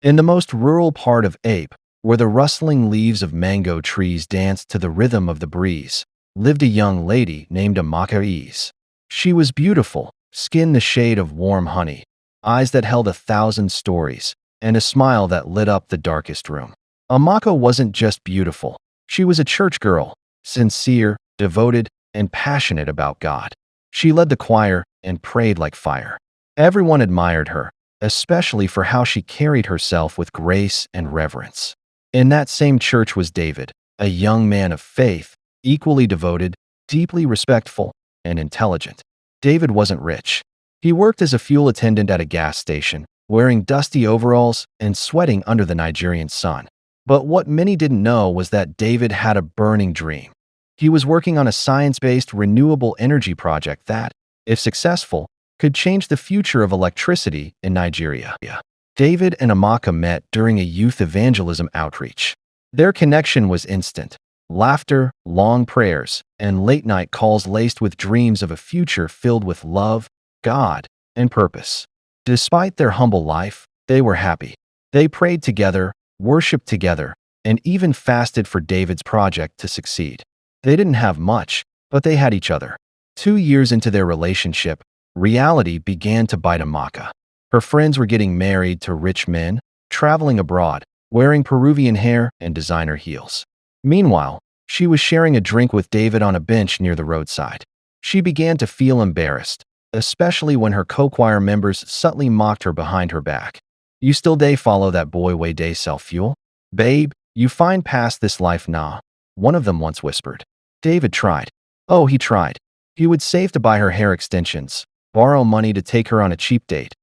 In the most rural part of Ape, where the rustling leaves of mango trees danced to the rhythm of the breeze, lived a young lady named Amaka. She was beautiful, skin the shade of warm honey, eyes that held 1,000 stories, and a smile that lit up the darkest room. Amaka wasn't just beautiful. She was a church girl, sincere, devoted, and passionate about God. She led the choir and prayed like fire. Everyone admired her, especially for how she carried herself with grace and reverence. In that same church was David, a young man of faith, equally devoted, deeply respectful, and intelligent. David wasn't rich. He worked as a fuel attendant at a gas station, wearing dusty overalls and sweating under the Nigerian sun. But what many didn't know was that David had a burning dream. He was working on a science-based renewable energy project that, if successful, could change the future of electricity in Nigeria. David and Amaka met during a youth evangelism outreach. Their connection was instant. Laughter, long prayers, and late-night calls laced with dreams of a future filled with love, God, and purpose. Despite their humble life, they were happy. They prayed together, worshiped together, and even fasted for David's project to succeed. They didn't have much, but they had each other. 2 years into their relationship, reality began to bite Amaka. Her friends were getting married to rich men, traveling abroad, wearing Peruvian hair and designer heels. Meanwhile, she was sharing a drink with David on a bench near the roadside. She began to feel embarrassed, especially when her co-choir members subtly mocked her behind her back. "You still dey follow that boy way dey sell fuel? Babe, you find past this life nah," one of them once whispered. David tried. Oh, he tried. He would save to buy her hair extensions, borrow money to take her on a cheap date,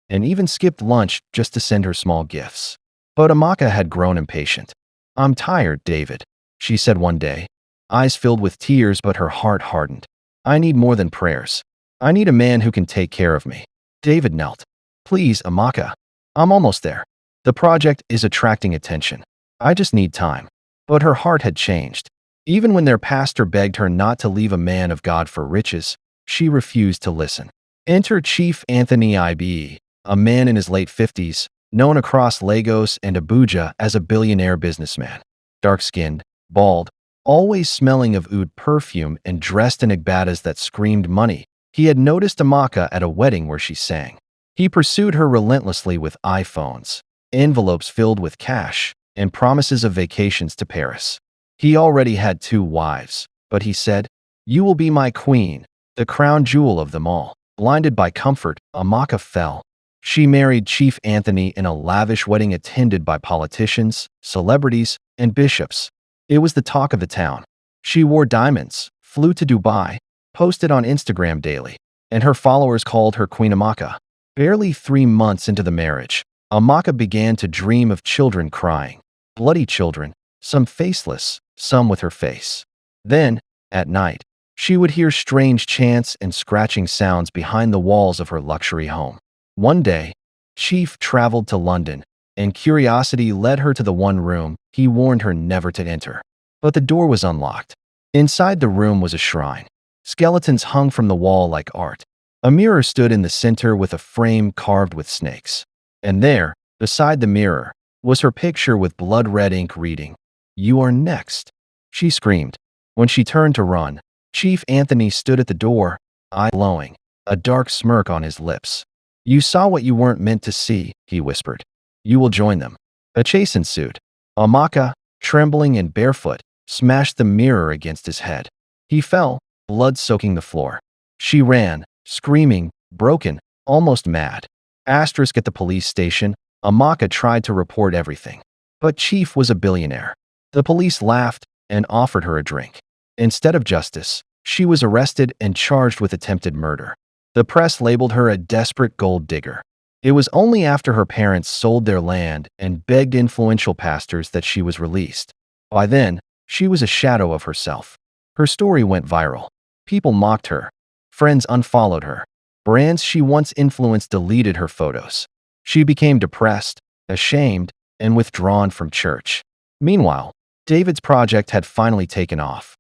and even skipped lunch just to send her small gifts. But Amaka had grown impatient. "I'm tired, David," she said one day, eyes filled with tears but her heart hardened. "I need more than prayers. I need a man who can take care of me." David knelt. "Please, Amaka. I'm almost there. The project is attracting attention. I just need time." But her heart had changed. Even when their pastor begged her not to leave a man of God for riches, she refused to listen. Enter Chief Anthony Ibe, a man in his late 50s, known across Lagos and Abuja as a billionaire businessman. Dark-skinned, bald, always smelling of oud perfume and dressed in agbadas that screamed money, he had noticed Amaka at a wedding where she sang. He pursued her relentlessly with iPhones, envelopes filled with cash, and promises of vacations to Paris. He already had 2 wives, but he said, "You will be my queen, the crown jewel of them all." Blinded by comfort, Amaka fell. She married Chief Anthony in a lavish wedding attended by politicians, celebrities, and bishops. It was the talk of the town. She wore diamonds, flew to Dubai, posted on Instagram daily, and her followers called her Queen Amaka. Barely 3 months into the marriage, Amaka began to dream of children crying. Bloody children, some faceless, some with her face. Then, at night, she would hear strange chants and scratching sounds behind the walls of her luxury home. One day, Chief traveled to London, and curiosity led her to the one room he warned her never to enter. But the door was unlocked. Inside the room was a shrine. Skeletons hung from the wall like art. A mirror stood in the center with a frame carved with snakes. And there, beside the mirror, was her picture with blood-red ink reading, "You are next." She screamed. When she turned to run, Chief Anthony stood at the door, eye glowing, a dark smirk on his lips. "You saw what you weren't meant to see," he whispered. "You will join them." A chase ensued. Amaka, trembling and barefoot, smashed the mirror against his head. He fell, blood soaking the floor. She ran, screaming, broken, almost mad. Asterisk at the police station, Amaka tried to report everything. But Chief was a billionaire. The police laughed and offered her a drink. Instead of justice, she was arrested and charged with attempted murder. The press labeled her a desperate gold digger. It was only after her parents sold their land and begged influential pastors that she was released. By then, she was a shadow of herself. Her story went viral. People mocked her. Friends unfollowed her. Brands she once influenced deleted her photos. She became depressed, ashamed, and withdrawn from church. Meanwhile, David's project had finally taken off.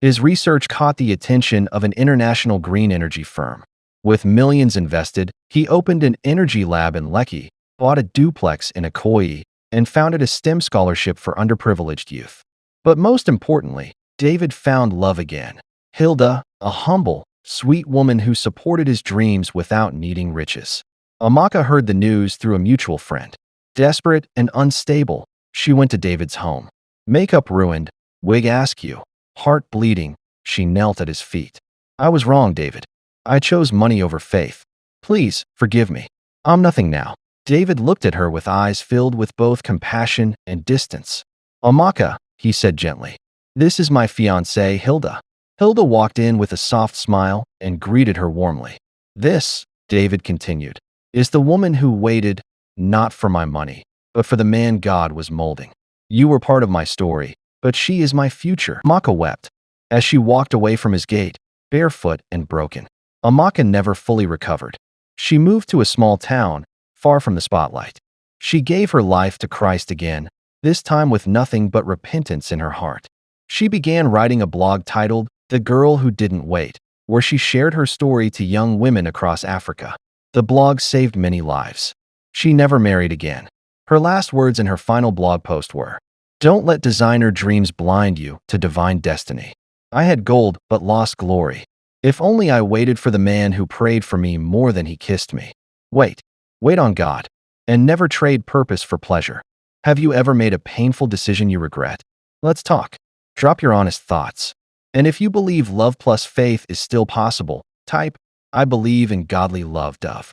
His research caught the attention of an international green energy firm. With millions invested, he opened an energy lab in Lekki, bought a duplex in Akoi, and founded a STEM scholarship for underprivileged youth. But most importantly, David found love again. Hilda, a humble, sweet woman who supported his dreams without needing riches. Amaka heard the news through a mutual friend. Desperate and unstable, she went to David's home. Makeup ruined, wig askew, heart bleeding, she knelt at his feet. I was wrong, David. I chose money over faith. Please, forgive me. I'm nothing now. David looked at her with eyes filled with both compassion and distance. Amaka, he said gently. This is my fiancée, Hilda. Hilda walked in with a soft smile and greeted her warmly. This, David continued, is the woman who waited, not for my money, but for the man God was molding. You were part of my story, but she is my future. Amaka wept as she walked away from his gate, barefoot and broken. Amaka never fully recovered. She moved to a small town, far from the spotlight. She gave her life to Christ again, this time with nothing but repentance in her heart. She began writing a blog titled The Girl Who Didn't Wait, where she shared her story to young women across Africa. The blog saved many lives. She never married again. Her last words in her final blog post were, "Don't let designer dreams blind you to divine destiny. I had gold but lost glory. If only I waited for the man who prayed for me more than he kissed me." Wait on God, and never trade purpose for pleasure. Have you ever made a painful decision you regret? Let's talk. Drop your honest thoughts. And if you believe love plus faith is still possible, type, "I believe in godly love, Dove."